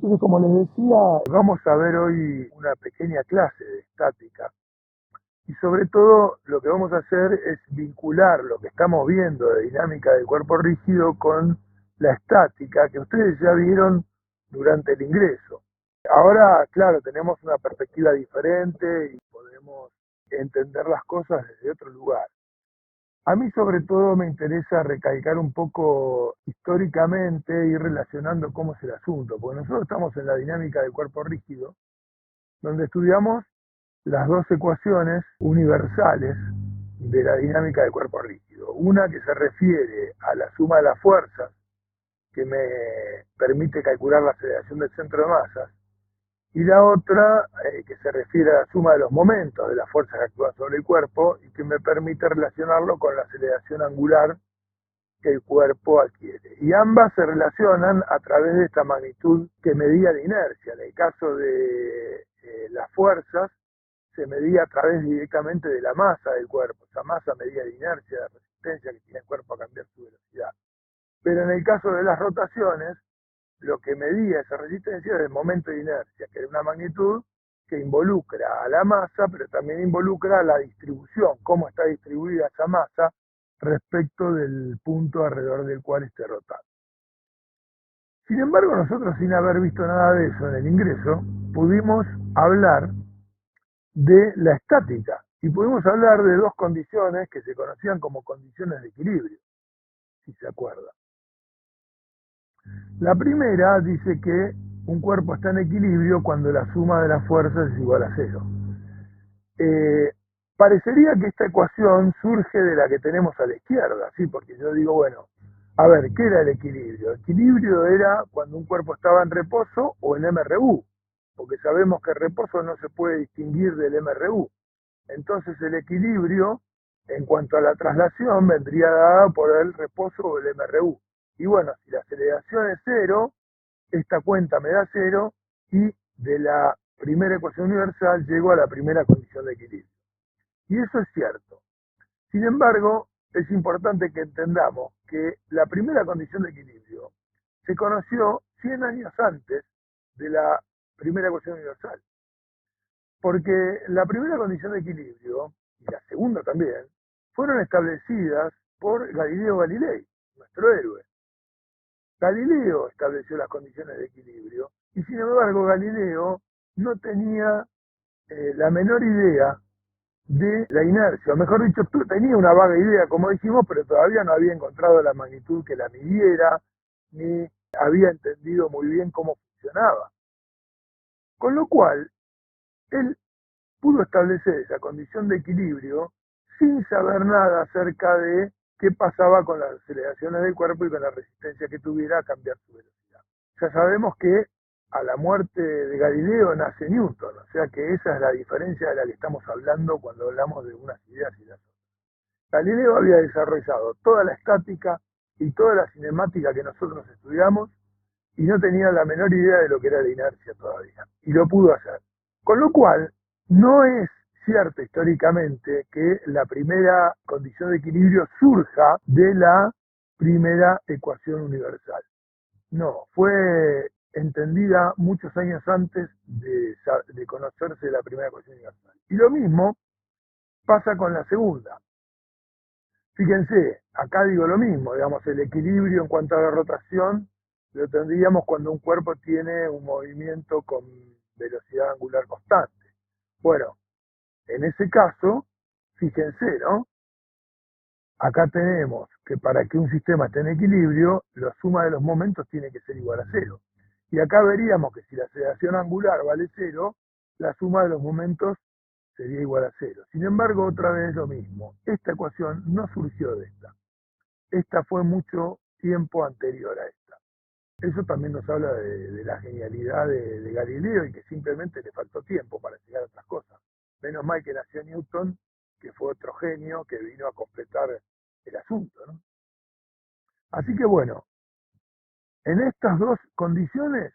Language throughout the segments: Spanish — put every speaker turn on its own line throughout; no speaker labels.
Entonces, como les decía, vamos a ver hoy una pequeña clase de estática y sobre todo lo que vamos a hacer es vincular lo que estamos viendo de dinámica del cuerpo rígido con la estática que ustedes ya vieron durante el ingreso. Ahora, claro, tenemos una perspectiva diferente y podemos entender las cosas desde otro lugar. A mí sobre todo me interesa recalcar un poco históricamente y relacionando cómo es el asunto, porque nosotros estamos en la dinámica del cuerpo rígido, donde estudiamos las dos ecuaciones universales de la dinámica del cuerpo rígido. Una que se refiere a la suma de las fuerzas, que me permite calcular la aceleración del centro de masas, y la otra que se refiere a la suma de los momentos de las fuerzas que actúan sobre el cuerpo y que me permite relacionarlo con la aceleración angular que el cuerpo adquiere. Y ambas se relacionan a través de esta magnitud que medía la inercia. En el caso de las fuerzas, se medía a través directamente de la masa del cuerpo. Esa masa medía la inercia, la resistencia que tiene el cuerpo a cambiar su velocidad. Pero en el caso de las rotaciones, lo que medía esa resistencia era el momento de inercia, que era una magnitud que involucra a la masa, pero también involucra a la distribución, cómo está distribuida esa masa respecto del punto alrededor del cual esté rotando. Sin embargo, nosotros, sin haber visto nada de eso en el ingreso, pudimos hablar de la estática y pudimos hablar de dos condiciones que se conocían como condiciones de equilibrio, si se acuerdan. La primera dice que un cuerpo está en equilibrio cuando la suma de las fuerzas es igual a cero. Parecería que esta ecuación surge de la que tenemos a la izquierda, ¿sí? Porque yo digo, bueno, a ver, ¿qué era el equilibrio? El equilibrio era cuando un cuerpo estaba en reposo o en MRU, porque sabemos que el reposo no se puede distinguir del MRU. Entonces el equilibrio, en cuanto a la traslación, vendría dada por el reposo o el MRU. Y bueno, si la aceleración es cero, esta cuenta me da cero y de la primera ecuación universal llego a la primera condición de equilibrio. Y eso es cierto. Sin embargo, es importante que entendamos que la primera condición de equilibrio se conoció 100 años antes de la primera ecuación universal. Porque la primera condición de equilibrio, y la segunda también, fueron establecidas por Galileo Galilei, nuestro héroe. Galileo estableció las condiciones de equilibrio y sin embargo Galileo no tenía la menor idea de la inercia, o mejor dicho, tenía una vaga idea, como dijimos, pero todavía no había encontrado la magnitud que la midiera, ni había entendido muy bien cómo funcionaba. Con lo cual, él pudo establecer esa condición de equilibrio sin saber nada acerca de qué pasaba con las aceleraciones del cuerpo y con la resistencia que tuviera a cambiar su velocidad. Ya sabemos que a la muerte de Galileo nace Newton, o sea que esa es la diferencia de la que estamos hablando cuando hablamos de unas ideas y las otras. Galileo había desarrollado toda la estática y toda la cinemática que nosotros estudiamos y no tenía la menor idea de lo que era la inercia todavía, y lo pudo hacer. Con lo cual, no es cierto históricamente que la primera condición de equilibrio surja de la primera ecuación universal. No, fue entendida muchos años antes de conocerse la primera ecuación universal. Y lo mismo pasa con la segunda. Fíjense, acá digo lo mismo, digamos, el equilibrio en cuanto a la rotación lo tendríamos cuando un cuerpo tiene un movimiento con velocidad angular constante. Bueno, en ese caso, fíjense, ¿no? Acá tenemos que para que un sistema esté en equilibrio, la suma de los momentos tiene que ser igual a cero. Y acá veríamos que si la aceleración angular vale cero, la suma de los momentos sería igual a cero. Sin embargo, otra vez lo mismo. Esta ecuación no surgió de esta. Esta fue mucho tiempo anterior a esta. Eso también nos habla de la genialidad de Galileo y que simplemente le faltó tiempo para llegar a otras cosas. Menos mal que nació Newton, que fue otro genio que vino a completar el asunto, ¿no? Así que bueno, en estas dos condiciones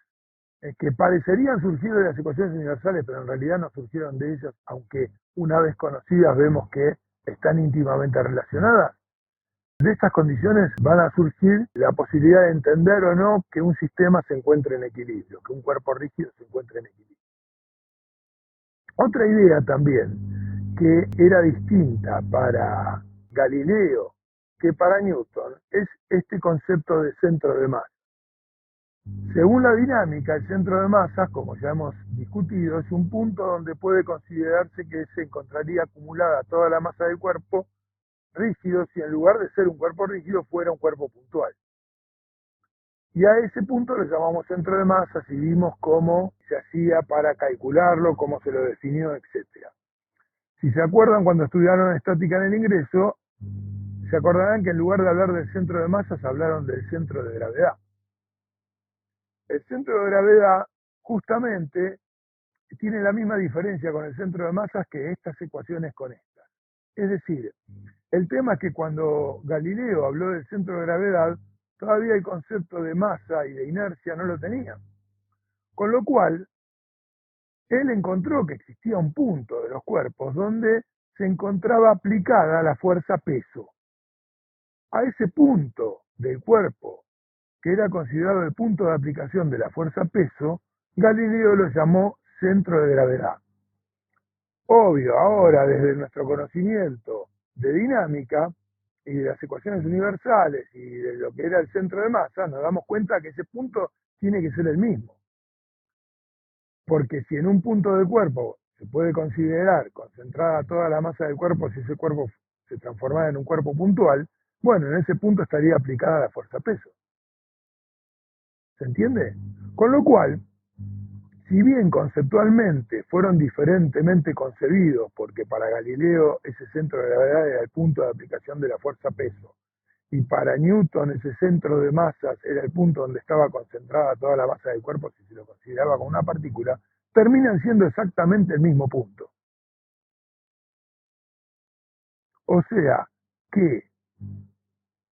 que parecerían surgir de las ecuaciones universales, pero en realidad no surgieron de ellas, aunque una vez conocidas vemos que están íntimamente relacionadas, De estas condiciones van a surgir la posibilidad de entender o no que un sistema se encuentre en equilibrio, que un cuerpo rígido se encuentre en equilibrio. Otra idea también, que era distinta para Galileo que para Newton, es este concepto de centro de masa. Según la dinámica, el centro de masas, como ya hemos discutido, es un punto donde puede considerarse que se encontraría acumulada toda la masa del cuerpo rígido si en lugar de ser un cuerpo rígido fuera un cuerpo puntual. Y a ese punto lo llamamos centro de masas y vimos cómo se hacía para calcularlo, cómo se lo definió, etc. Si se acuerdan cuando estudiaron estática en el ingreso, se acordarán que en lugar de hablar del centro de masas hablaron del centro de gravedad. El centro de gravedad justamente tiene la misma diferencia con el centro de masas que estas ecuaciones con estas. Es decir, el tema es que cuando Galileo habló del centro de gravedad, todavía el concepto de masa y de inercia no lo tenía. Con lo cual, él encontró que existía un punto de los cuerpos donde se encontraba aplicada la fuerza peso. A ese punto del cuerpo, que era considerado el punto de aplicación de la fuerza peso, Galileo lo llamó centro de gravedad. Obvio, ahora desde nuestro conocimiento de dinámica y de las ecuaciones universales y de lo que era el centro de masa, nos damos cuenta que ese punto tiene que ser el mismo. Porque si en un punto del cuerpo se puede considerar concentrada toda la masa del cuerpo, si ese cuerpo se transformara en un cuerpo puntual, bueno, en ese punto estaría aplicada la fuerza peso. ¿Se entiende? Con lo cual, si bien conceptualmente fueron diferentemente concebidos, porque para Galileo ese centro de gravedad era el punto de aplicación de la fuerza peso, y para Newton ese centro de masas era el punto donde estaba concentrada toda la masa del cuerpo si se lo consideraba como una partícula, terminan siendo exactamente el mismo punto. O sea que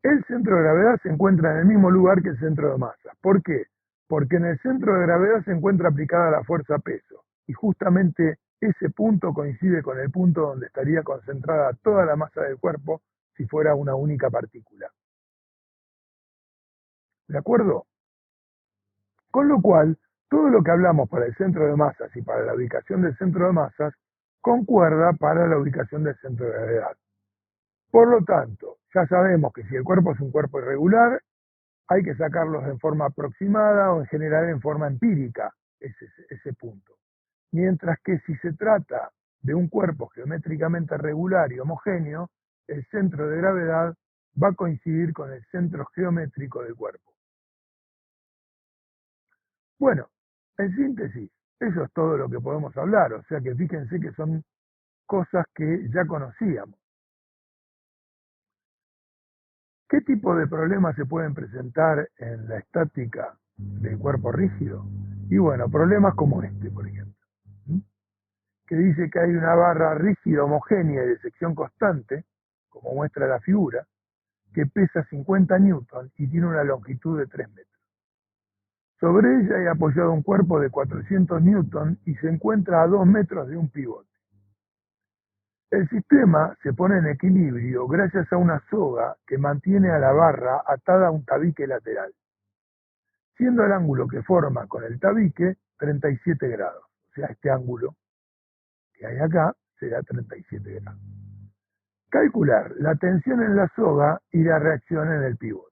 el centro de gravedad se encuentra en el mismo lugar que el centro de masa. ¿Por qué? Porque en el centro de gravedad se encuentra aplicada la fuerza peso. Y justamente ese punto coincide con el punto donde estaría concentrada toda la masa del cuerpo si fuera una única partícula. ¿De acuerdo? Con lo cual, todo lo que hablamos para el centro de masas y para la ubicación del centro de masas concuerda para la ubicación del centro de gravedad. Por lo tanto, ya sabemos que si el cuerpo es un cuerpo irregular, hay que sacarlos en forma aproximada o en general en forma empírica, ese punto. Mientras que si se trata de un cuerpo geométricamente regular y homogéneo, el centro de gravedad va a coincidir con el centro geométrico del cuerpo. Bueno, en síntesis, eso es todo lo que podemos hablar, o sea que fíjense que son cosas que ya conocíamos. ¿Qué tipo de problemas se pueden presentar en la estática del cuerpo rígido? Y bueno, problemas como este, por ejemplo, que dice que hay una barra rígida homogénea y de sección constante, como muestra la figura, que pesa 50 newton y tiene una longitud de 3 metros. Sobre ella hay apoyado un cuerpo de 400 newton y se encuentra a 2 metros de un pivote. El sistema se pone en equilibrio gracias a una soga que mantiene a la barra atada a un tabique lateral, siendo el ángulo que forma con el tabique 37 grados. O sea, este ángulo que hay acá será 37 grados. Calcular la tensión en la soga y la reacción en el pivote.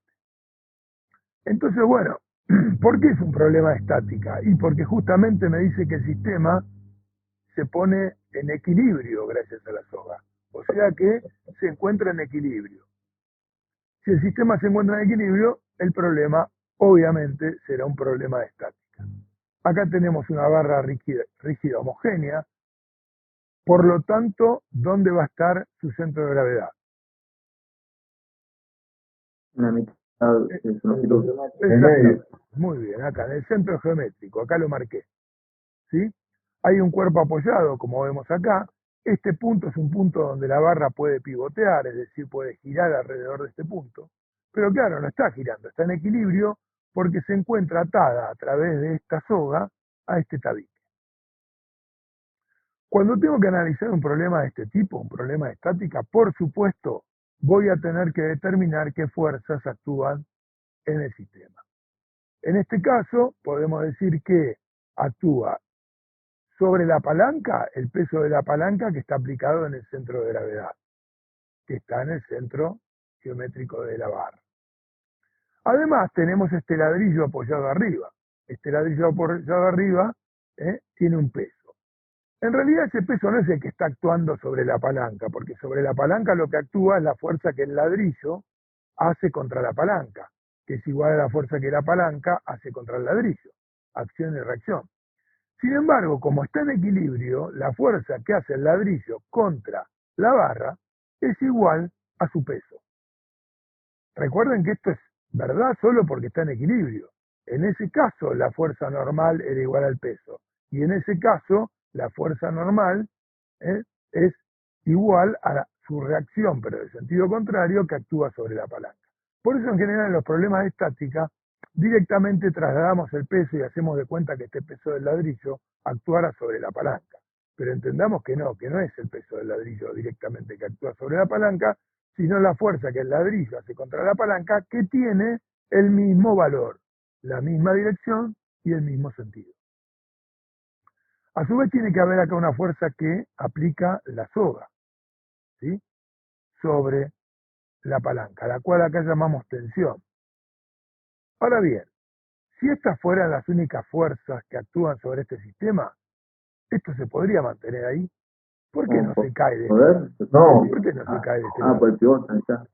Entonces, bueno, ¿por qué es un problema de estática? Y porque justamente me dice que el sistema se pone en equilibrio gracias a la soga. O sea que se encuentra en equilibrio. Si el sistema se encuentra en equilibrio, el problema obviamente será un problema de estática. Acá tenemos una barra rígida homogénea, por lo tanto, ¿dónde va a estar su centro de gravedad?
En la mitad de su longitud.
En medio. Muy bien, acá, en el centro geométrico, acá lo marqué. ¿Sí? Hay un cuerpo apoyado, como vemos acá. Este punto es un punto donde la barra puede pivotear, es decir, puede girar alrededor de este punto. Pero claro, no está girando, está en equilibrio porque se encuentra atada a través de esta soga a este tabique. Cuando tengo que analizar un problema de este tipo, un problema de estática, por supuesto voy a tener que determinar qué fuerzas actúan en el sistema. En este caso, podemos decir que actúa sobre la palanca, el peso de la palanca que está aplicado en el centro de gravedad, que está en el centro geométrico de la barra. Además, tenemos este ladrillo apoyado arriba. Este ladrillo apoyado arriba tiene un peso. En realidad ese peso no es el que está actuando sobre la palanca, porque sobre la palanca lo que actúa es la fuerza que el ladrillo hace contra la palanca, que es igual a la fuerza que la palanca hace contra el ladrillo. Acción y reacción. Sin embargo, como está en equilibrio, la fuerza que hace el ladrillo contra la barra es igual a su peso. Recuerden que esto es verdad solo porque está en equilibrio. En ese caso, la fuerza normal era igual al peso. Y en ese caso, la fuerza normal es igual a su reacción, pero de sentido contrario, que actúa sobre la palanca. Por eso, en general, en los problemas de estática, directamente trasladamos el peso y hacemos de cuenta que este peso del ladrillo actuara sobre la palanca. Pero entendamos que no es el peso del ladrillo directamente que actúa sobre la palanca, sino la fuerza que el ladrillo hace contra la palanca, que tiene el mismo valor, la misma dirección y el mismo sentido. A su vez tiene que haber acá una fuerza que aplica la soga, ¿sí?, sobre la palanca, la cual acá llamamos tensión. Ahora bien, si estas fueran las únicas fuerzas que actúan sobre este sistema, esto se podría mantener ahí. ¿Por qué no se cae de este lado?
No.
¿Por qué no se cae de este lado?
Por el pivote, ahí está.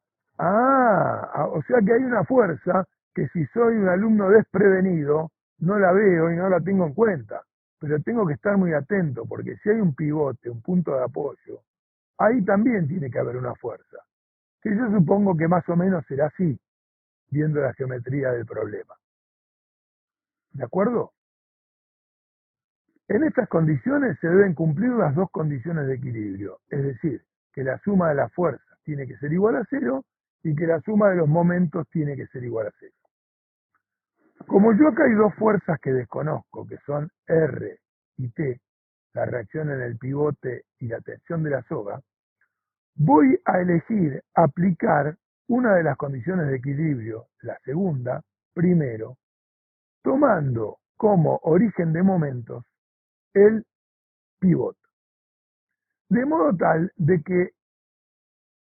O sea que hay una fuerza que si soy un alumno desprevenido, no la veo y no la tengo en cuenta. Pero tengo que estar muy atento, porque si hay un pivote, un punto de apoyo, ahí también tiene que haber una fuerza. Que yo supongo que más o menos será así, viendo la geometría del problema. ¿De acuerdo? En estas condiciones se deben cumplir las dos condiciones de equilibrio, es decir, que la suma de las fuerzas tiene que ser igual a cero y que la suma de los momentos tiene que ser igual a cero. Como yo acá hay dos fuerzas que desconozco, que son R y T, la reacción en el pivote y la tensión de la soga, voy a elegir aplicar una de las condiciones de equilibrio, la segunda, primero, tomando como origen de momentos el pivote. De modo tal de que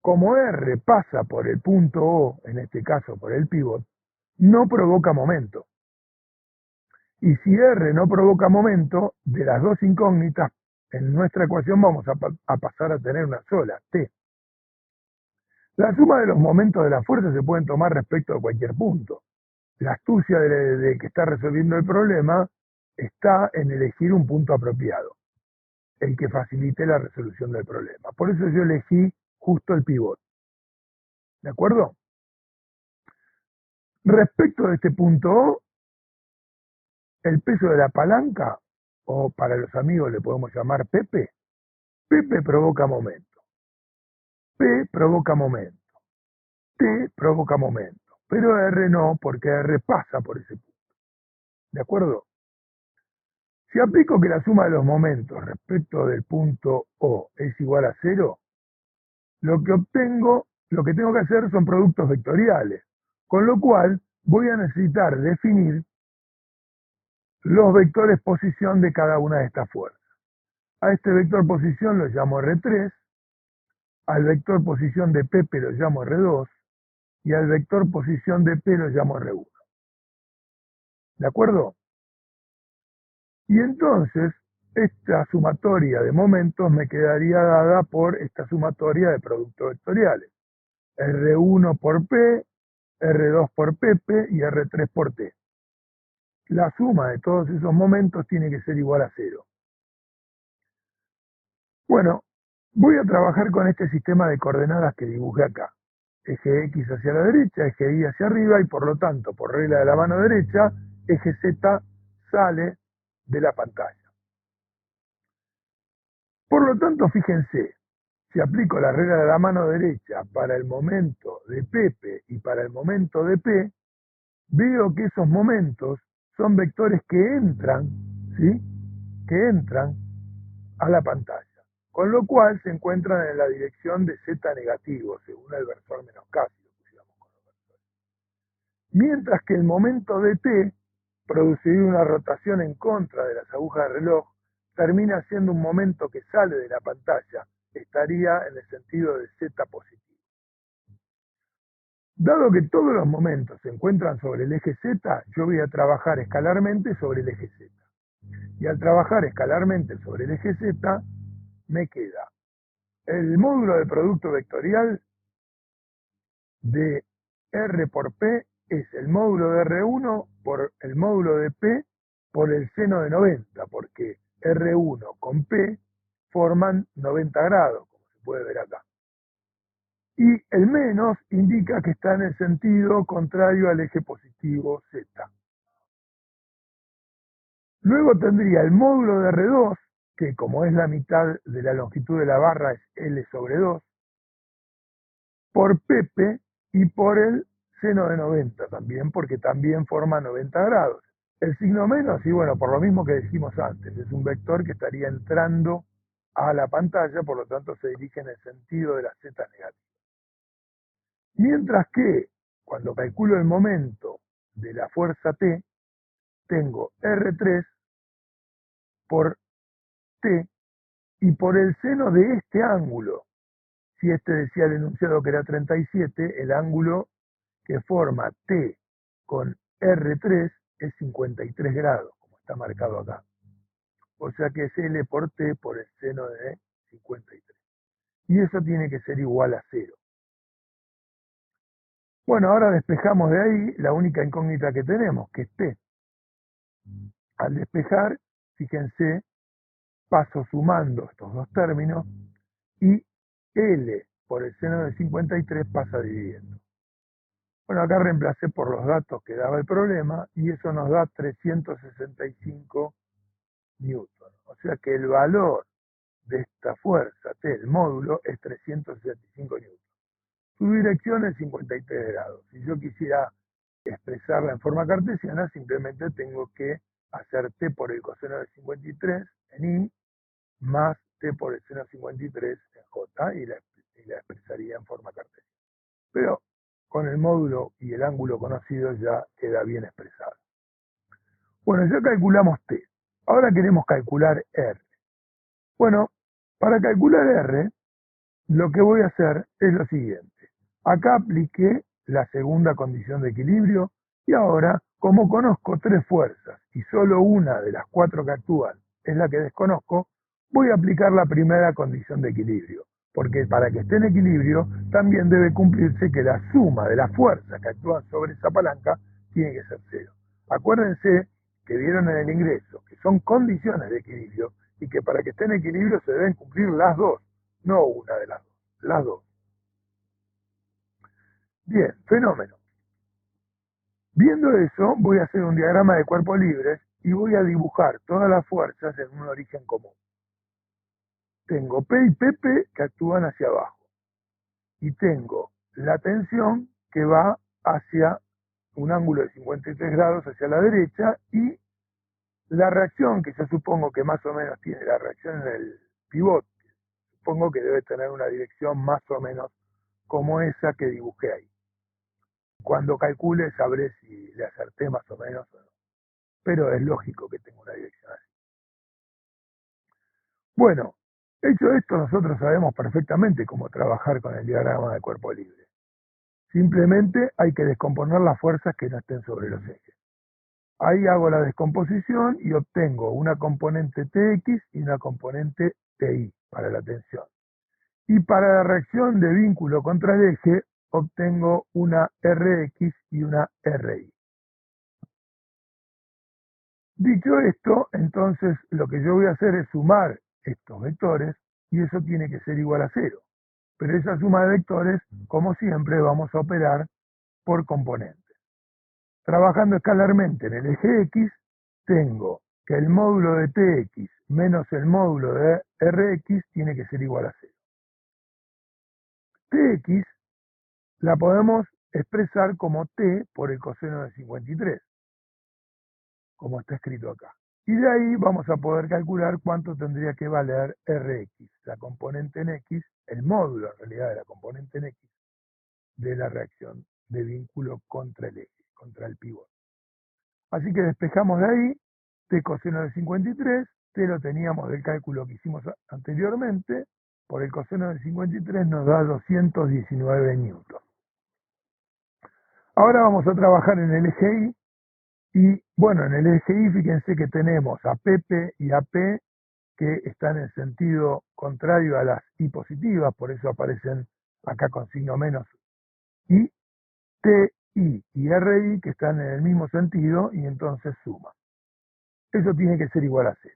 como R pasa por el punto O, en este caso por el pivot, no provoca momento. Y si R no provoca momento, de las dos incógnitas, en nuestra ecuación vamos a pasar a tener una sola, T. La suma de los momentos de la fuerza se pueden tomar respecto de cualquier punto. La astucia de que está resolviendo el problema está en elegir un punto apropiado, el que facilite la resolución del problema. Por eso yo elegí justo el pivot. ¿De acuerdo? Respecto de este punto O, el peso de la palanca, o para los amigos le podemos llamar Pepe, Pepe provoca momento, P provoca momento, T provoca momento, pero R no, porque R pasa por ese punto. ¿De acuerdo? Si aplico que la suma de los momentos respecto del punto O es igual a cero, lo que tengo que hacer son productos vectoriales, con lo cual voy a necesitar definir los vectores posición de cada una de estas fuerzas. A este vector posición lo llamo R3, al vector posición de Pepe lo llamo R2 y al vector posición de P lo llamo R1. ¿De acuerdo? Y entonces esta sumatoria de momentos me quedaría dada por esta sumatoria de productos vectoriales. R1 por P, R2 por Pepe y R3 por T. La suma de todos esos momentos tiene que ser igual a cero. Bueno, voy a trabajar con este sistema de coordenadas que dibujé acá. Eje X hacia la derecha, eje Y hacia arriba y por lo tanto, por regla de la mano derecha, eje Z sale de la pantalla. Por lo tanto, fíjense, si aplico la regla de la mano derecha para el momento de Pepe y para el momento de P, veo que esos momentos son vectores que entran, ¿sí?, que entran a la pantalla. con lo cual se encuentran en la dirección de z negativo, según el versor menos k, si lo pusiéramos con los versores. Mientras que el momento de t, produciría una rotación en contra de las agujas de reloj, termina siendo un momento que sale de la pantalla, estaría en el sentido de z positivo. Dado que todos los momentos se encuentran sobre el eje z, yo voy a trabajar escalarmente sobre el eje z. Y al trabajar escalarmente sobre el eje z, me queda el módulo de producto vectorial de R por P es el módulo de R1 por el módulo de P por el seno de 90, porque R1 con P forman 90 grados, como se puede ver acá. Y el menos indica que está en el sentido contrario al eje positivo Z. Luego tendría el módulo de R2, que como es la mitad de la longitud de la barra es L sobre 2, por PP y por el seno de 90 también, porque también forma 90 grados. El signo menos, y bueno, por lo mismo que dijimos antes, es un vector que estaría entrando a la pantalla, por lo tanto se dirige en el sentido de la Z negativa. Mientras que, cuando calculo el momento de la fuerza T, tengo R3 por T y por el seno de este ángulo. Si este decía el enunciado que era 37, el ángulo que forma T con R3 es 53 grados, como está marcado acá. O sea que es L por T por el seno de 53. Y eso tiene que ser igual a 0. Bueno, ahora despejamos de ahí la única incógnita que tenemos, que es T. Al despejar, fíjense, paso sumando estos dos términos y L por el seno de 53 pasa dividiendo. Bueno, acá reemplacé por los datos que daba el problema y eso nos da 365 newton. O sea que el valor de esta fuerza T, el módulo, es 365 newton. Su dirección es 53 grados. Si yo quisiera expresarla en forma cartesiana, simplemente tengo que hacer T por el coseno de 53 en I, más T por el seno de 53 en J, y la expresaría en forma cartesiana. Pero con el módulo y el ángulo conocido ya queda bien expresado. Bueno, ya calculamos T. Ahora queremos calcular R. Bueno, para calcular R, lo que voy a hacer es lo siguiente. Acá apliqué la segunda condición de equilibrio y ahora, como conozco tres fuerzas y solo una de las cuatro que actúan es la que desconozco, voy a aplicar la primera condición de equilibrio. Porque para que esté en equilibrio, también debe cumplirse que la suma de las fuerzas que actúan sobre esa palanca tiene que ser cero. Acuérdense que vieron en el ingreso que son condiciones de equilibrio y que para que esté en equilibrio se deben cumplir las dos, no una de las dos, las dos. Bien, fenómeno. Viendo eso, voy a hacer un diagrama de cuerpos libres y voy a dibujar todas las fuerzas en un origen común. Tengo P y PP que actúan hacia abajo. Y tengo la tensión que va hacia un ángulo de 53 grados hacia la derecha y la reacción, que yo supongo que más o menos tiene la reacción en el pivote, supongo que debe tener una dirección más o menos como esa que dibujé ahí. Cuando calcule sabré si le acerté más o menos o no. Pero es lógico que tenga una dirección así. Bueno, hecho esto, nosotros sabemos perfectamente cómo trabajar con el diagrama de cuerpo libre. Simplemente hay que descomponer las fuerzas que no estén sobre los ejes. Ahí hago la descomposición y obtengo una componente Tx y una componente Ti para la tensión. Y para la reacción de vínculo contra el eje, obtengo una Rx y una Ri. Dicho esto, entonces lo que yo voy a hacer es sumar estos vectores y eso tiene que ser igual a 0. Pero esa suma de vectores, como siempre, vamos a operar por componentes. Trabajando escalarmente en el eje X, tengo que el módulo de Tx menos el módulo de Rx tiene que ser igual a 0. Tx la podemos expresar como T por el coseno de 53, como está escrito acá. Y de ahí vamos a poder calcular cuánto tendría que valer Rx, la componente en X, el módulo en realidad de la componente en X, de la reacción de vínculo contra el eje, contra el pivote. Así que despejamos de ahí, T coseno de 53, T lo teníamos del cálculo que hicimos anteriormente, por el coseno de 53 nos da 219 newton. Ahora vamos a trabajar en el eje Y, y bueno, en el eje Y fíjense que tenemos a PP y a P que están en sentido contrario a las I positivas, por eso aparecen acá con signo menos, y TI y RI que están en el mismo sentido y entonces suman. Eso tiene que ser igual a 0.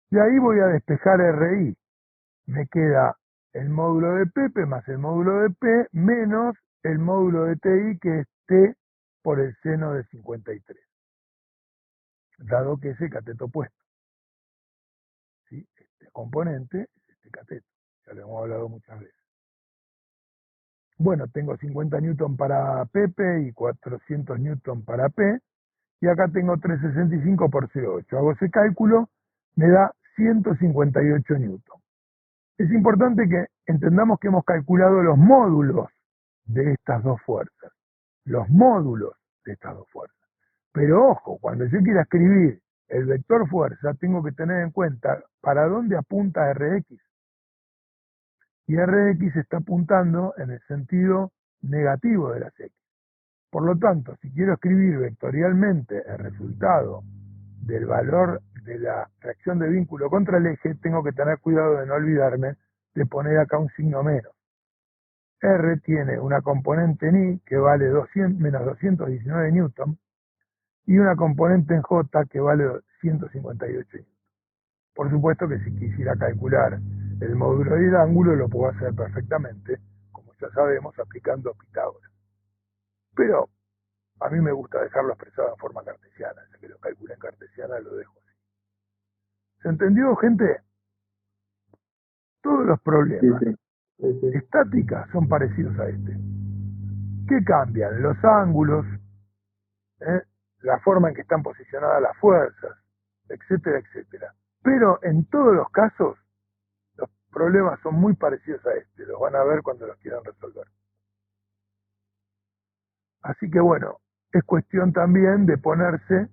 De ahí voy a despejar RI. Me queda el módulo de PP más el módulo de P menos el módulo de TI que es T por el seno de 53, dado que es el cateto opuesto. ¿Sí? Este componente es este cateto, ya lo hemos hablado muchas veces. Bueno, tengo 50 newton para PP y 400 newton para P, y acá tengo 365 por C8. Hago ese cálculo, me da 158 newton. Es importante que entendamos que hemos calculado los módulos de estas dos fuerzas. Los módulos de estas dos fuerzas. Pero ojo, cuando yo quiera escribir el vector fuerza, tengo que tener en cuenta para dónde apunta Rx. Y Rx está apuntando en el sentido negativo de las X. Por lo tanto, si quiero escribir vectorialmente el resultado del valor de la reacción de vínculo contra el eje, tengo que tener cuidado de no olvidarme de poner acá un signo menos. R tiene una componente en I que vale menos 219 newton y una componente en J que vale 158 newton. Por supuesto que si quisiera calcular el módulo del ángulo lo puedo hacer perfectamente, como ya sabemos, aplicando Pitágoras. Pero a mí me gusta dejarlo expresado en forma cartesiana, ya que lo calculé en cartesiana lo dejo así. ¿Se entendió, gente? Todos los problemas estáticas son parecidos a este. ¿Qué cambian? Los ángulos, la forma en que están posicionadas las fuerzas, etcétera, etcétera. Pero en todos los casos, los problemas son muy parecidos a este. Los van a ver cuando los quieran resolver. Así que bueno, es cuestión también de ponerse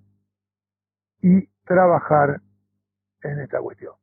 y trabajar en esta cuestión.